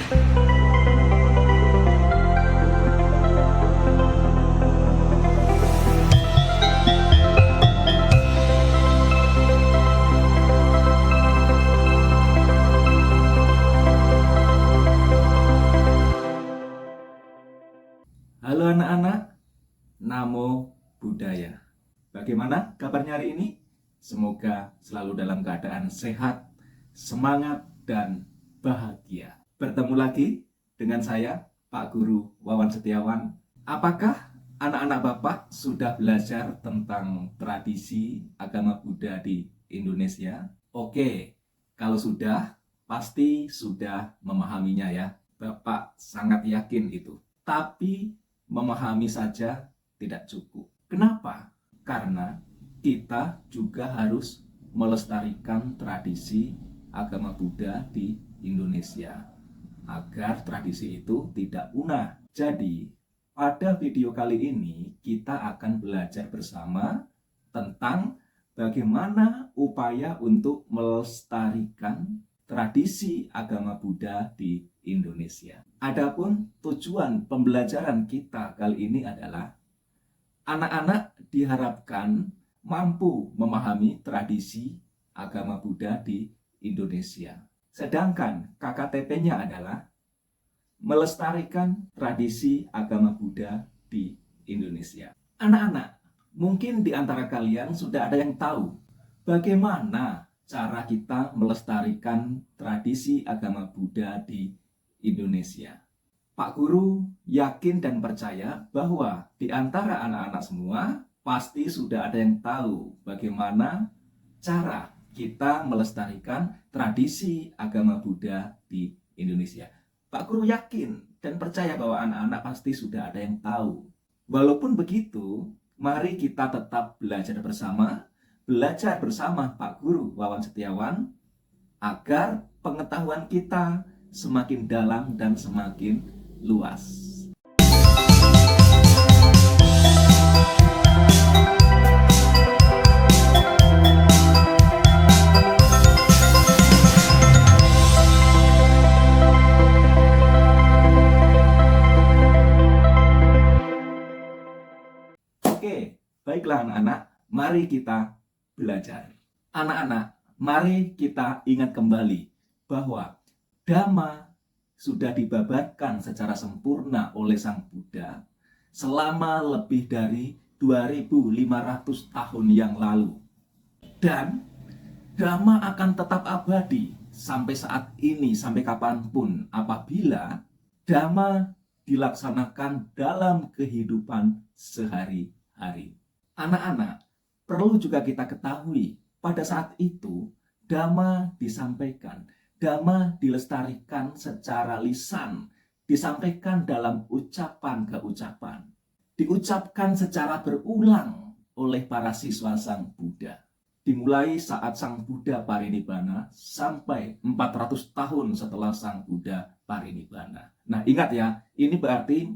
Halo anak-anak, Namo Buddhaya. Bagaimana kabarnya hari ini? Semoga selalu dalam keadaan sehat, semangat, dan bahagia. Bertemu lagi dengan saya, Pak Guru Wawan Setiawan. Apakah anak-anak Bapak sudah belajar tentang tradisi agama Buddha di Indonesia? Oke, kalau sudah, pasti sudah memahaminya ya. Bapak sangat yakin itu. Tapi memahami saja tidak cukup. Kenapa? Karena kita juga harus melestarikan tradisi agama Buddha di Indonesia agar tradisi itu tidak punah. Jadi, pada video kali ini kita akan belajar bersama tentang bagaimana upaya untuk melestarikan tradisi agama Buddha di Indonesia. Adapun tujuan pembelajaran kita kali ini adalah anak-anak diharapkan mampu memahami tradisi agama Buddha di Indonesia. Sedangkan KKTP-nya adalah melestarikan tradisi agama Buddha di Indonesia. Anak-anak, mungkin di antara kalian sudah ada yang tahu bagaimana cara kita melestarikan tradisi agama Buddha di Indonesia. Pak Guru yakin dan percaya bahwa di antara anak-anak semua pasti sudah ada yang tahu bagaimana cara kita melestarikan tradisi agama Buddha di Indonesia. Pak Guru yakin dan percaya bahwa anak-anak pasti sudah ada yang tahu. Walaupun begitu, mari kita tetap belajar bersama Pak Guru Wawan Setiawan agar pengetahuan kita semakin dalam dan semakin luas. Oke, baiklah anak-anak, mari kita belajar. Anak-anak, mari kita ingat kembali bahwa Dhamma sudah dibabarkan secara sempurna oleh Sang Buddha selama lebih dari 2500 tahun yang lalu. Dan Dhamma akan tetap abadi sampai saat ini, sampai kapanpun, apabila Dhamma dilaksanakan dalam kehidupan sehari-hari. Anak-anak, perlu juga kita ketahui, pada saat itu Dhamma disampaikan, Dhamma dilestarikan secara lisan, disampaikan dalam ucapan ke ucapan, diucapkan secara berulang oleh para siswa Sang Buddha. Dimulai saat Sang Buddha parinibbana sampai 400 tahun setelah Sang Buddha parinibbana. Nah, ingat ya, ini berarti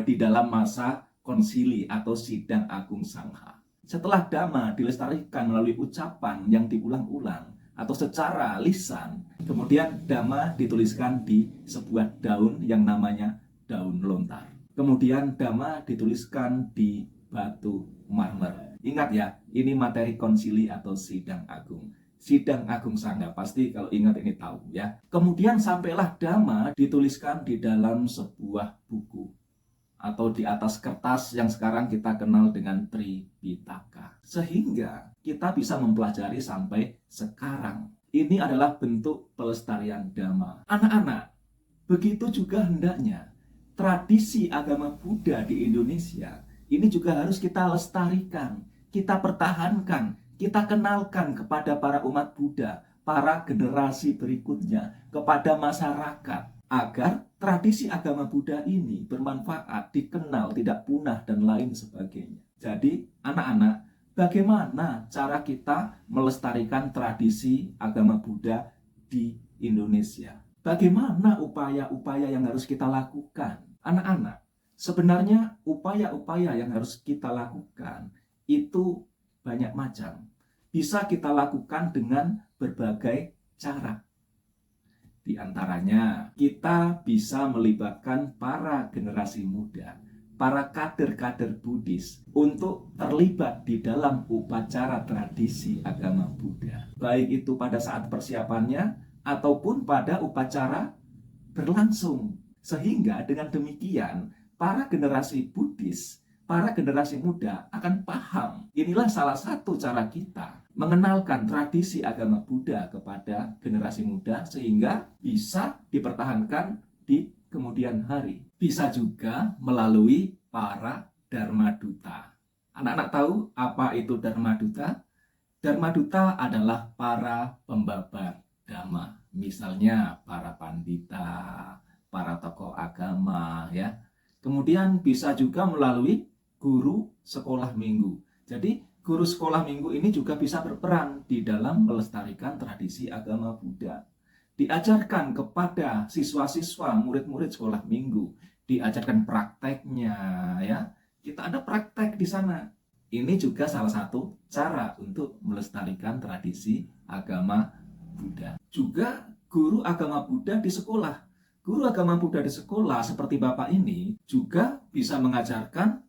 di dalam masa konsili atau sidang agung sangha. Setelah Dhamma dilestarikan melalui ucapan yang diulang-ulang atau secara lisan, kemudian Dhamma dituliskan di sebuah daun yang namanya daun lontar. Kemudian Dhamma dituliskan di batu marmer. Ingat ya, ini materi konsili atau sidang agung. Sidang agung sangha, pasti kalau ingat ini tahu ya. Kemudian sampailah Dhamma dituliskan di dalam sebuah buku atau di atas kertas yang sekarang kita kenal dengan Tripitaka. Sehingga kita bisa mempelajari sampai sekarang. Ini adalah bentuk pelestarian Dhamma. Anak-anak, begitu juga hendaknya tradisi agama Buddha di Indonesia ini juga harus kita lestarikan, kita pertahankan, kita kenalkan kepada para umat Buddha, para generasi berikutnya, kepada masyarakat, agar tradisi agama Buddha ini bermanfaat, dikenal, tidak punah, dan lain sebagainya. Jadi, anak-anak, bagaimana cara kita melestarikan tradisi agama Buddha di Indonesia? Bagaimana upaya-upaya yang harus kita lakukan? Anak-anak, sebenarnya upaya-upaya yang harus kita lakukan itu banyak macam. Bisa kita lakukan dengan berbagai cara. Di antaranya, kita bisa melibatkan para generasi muda, para kader-kader Buddhis untuk terlibat di dalam upacara tradisi agama Buddha. Baik itu pada saat persiapannya ataupun pada upacara berlangsung. Sehingga dengan demikian, para generasi Buddhis, para generasi muda akan paham. Inilah salah satu cara kita mengenalkan tradisi agama Buddha kepada generasi muda sehingga bisa dipertahankan di kemudian hari. Bisa juga melalui para Dharma Duta. Anak-anak tahu apa itu Dharma Duta? Dharma Duta adalah para pembabar dhamma. Misalnya para pandita, para tokoh agama, ya. Kemudian bisa juga melalui guru sekolah minggu. Jadi guru sekolah minggu ini juga bisa berperan di dalam melestarikan tradisi agama Buddha. Diajarkan kepada siswa-siswa, murid-murid sekolah minggu, diajarkan prakteknya, ya. Kita ada praktek di sana. Ini juga salah satu cara untuk melestarikan tradisi agama Buddha. Juga guru agama Buddha di sekolah. Guru agama Buddha di sekolah seperti Bapak ini juga bisa mengajarkan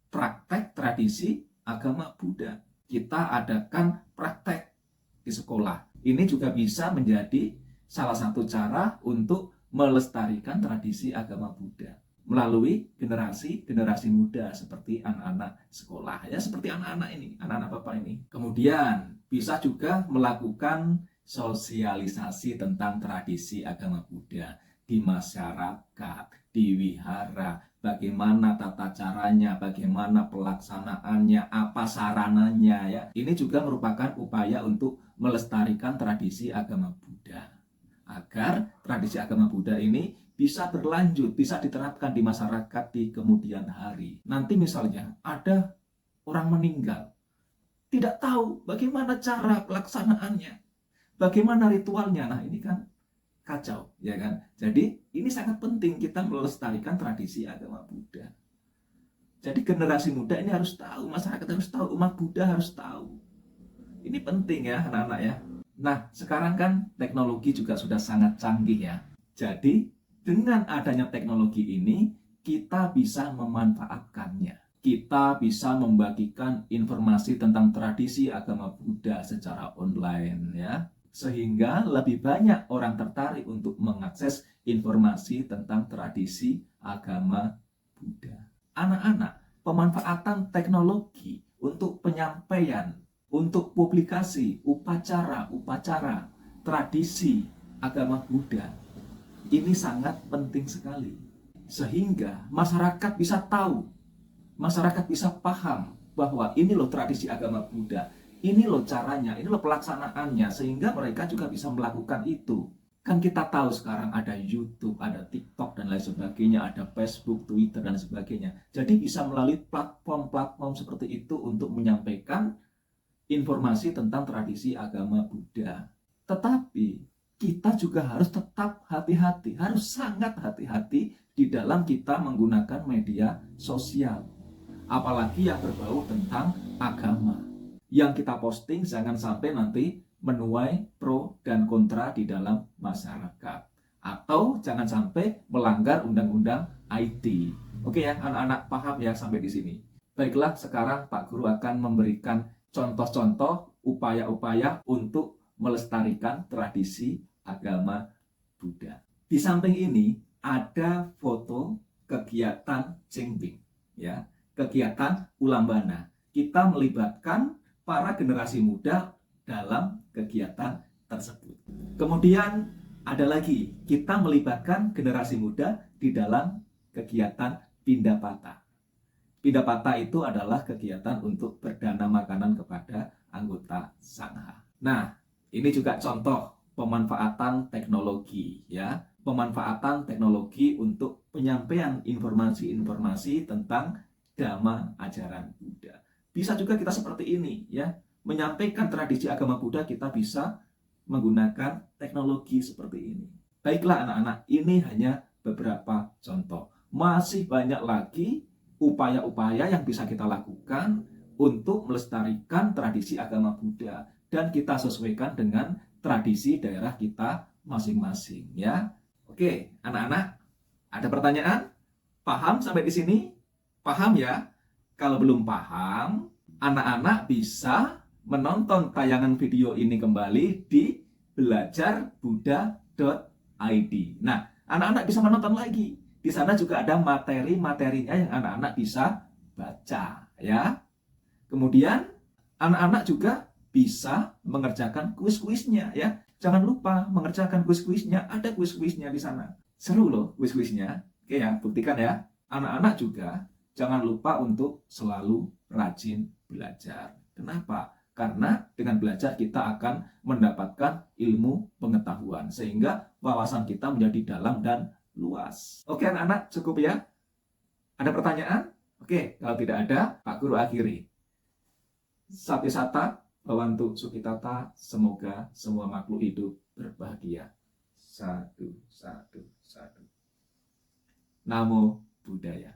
praktek tradisi agama Buddha. Kita adakan praktek di sekolah. Ini juga bisa menjadi salah satu cara untuk melestarikan tradisi agama Buddha melalui generasi muda seperti anak-anak sekolah, ya seperti anak-anak ini, anak-anak Bapak ini. Kemudian bisa juga melakukan sosialisasi tentang tradisi agama Buddha di masyarakat, di wihara, bagaimana tata caranya, bagaimana pelaksanaannya, apa sarananya, ya. Ini juga merupakan upaya untuk melestarikan tradisi agama Buddha agar tradisi agama Buddha ini bisa berlanjut, bisa diterapkan di masyarakat di kemudian hari. Nanti misalnya ada orang meninggal, tidak tahu bagaimana cara pelaksanaannya, bagaimana ritualnya. Nah ini kan kacau, ya kan? Jadi ini sangat penting kita melestarikan tradisi agama Buddha. Jadi generasi muda ini harus tahu, masyarakat harus tahu, umat Buddha harus tahu. Ini penting ya anak-anak ya. Nah sekarang kan teknologi juga sudah sangat canggih ya. Jadi dengan adanya teknologi ini, kita bisa memanfaatkannya. Kita bisa membagikan informasi tentang tradisi agama Buddha secara online, ya. Sehingga lebih banyak orang tertarik untuk mengakses informasi tentang tradisi agama Buddha. Anak-anak, pemanfaatan teknologi untuk penyampaian, untuk publikasi, upacara, tradisi agama Buddha ini sangat penting sekali, sehingga masyarakat bisa tahu, masyarakat bisa paham bahwa ini loh tradisi agama Buddha, ini loh caranya, ini loh pelaksanaannya, sehingga mereka juga bisa melakukan itu. Kan kita tahu sekarang ada YouTube, ada TikTok dan lain sebagainya, ada Facebook, Twitter dan sebagainya. Jadi bisa melalui platform-platform seperti itu untuk menyampaikan informasi tentang tradisi agama Buddha. Tetapi kita juga harus tetap hati-hati, harus sangat hati-hati di dalam kita menggunakan media sosial. Apalagi yang berbau tentang agama. Yang kita posting jangan sampai nanti menuai pro dan kontra di dalam masyarakat. Atau jangan sampai melanggar undang-undang IT. Oke ya, anak-anak paham ya sampai di sini. Baiklah, sekarang Pak Guru akan memberikan contoh-contoh upaya-upaya untuk melestarikan tradisi agama Buddha. Di samping ini ada foto kegiatan Chengbing, ya, kegiatan Ulambana. Kita melibatkan para generasi muda dalam kegiatan tersebut. Kemudian ada lagi, kita melibatkan generasi muda di dalam kegiatan Pindapata. Pindapata itu adalah kegiatan untuk berdana makanan kepada anggota Sangha. Nah, ini juga contoh pemanfaatan teknologi, ya, pemanfaatan teknologi untuk penyampaian informasi-informasi tentang dhamma ajaran Buddha. Bisa juga kita seperti ini, ya, menyampaikan tradisi agama Buddha kita bisa menggunakan teknologi seperti ini. Baiklah anak-anak, ini hanya beberapa contoh. Masih banyak lagi upaya-upaya yang bisa kita lakukan untuk melestarikan tradisi agama Buddha dan kita sesuaikan dengan tradisi daerah kita masing-masing ya. Oke, anak-anak, ada pertanyaan? Paham sampai di sini? Paham ya? Kalau belum paham, anak-anak bisa menonton tayangan video ini kembali di belajarbuddha.id. Nah, anak-anak bisa menonton lagi. Di sana juga ada materi-materinya yang anak-anak bisa baca ya. Kemudian anak-anak juga bisa mengerjakan kuis-kuisnya ya. Jangan lupa mengerjakan kuis-kuisnya. Ada kuis-kuisnya di sana. Seru loh kuis-kuisnya. Oke ya, buktikan ya. Anak-anak juga jangan lupa untuk selalu rajin belajar. Kenapa? Karena dengan belajar kita akan mendapatkan ilmu pengetahuan. Sehingga wawasan kita menjadi dalam dan luas. Oke anak-anak, cukup ya? Ada pertanyaan? Oke, kalau tidak ada, Pak Guru akhiri. Satisata, Bawantu Sukitata, semoga semua makhluk hidup berbahagia. Satu, satu, satu. Namo Buddhaya.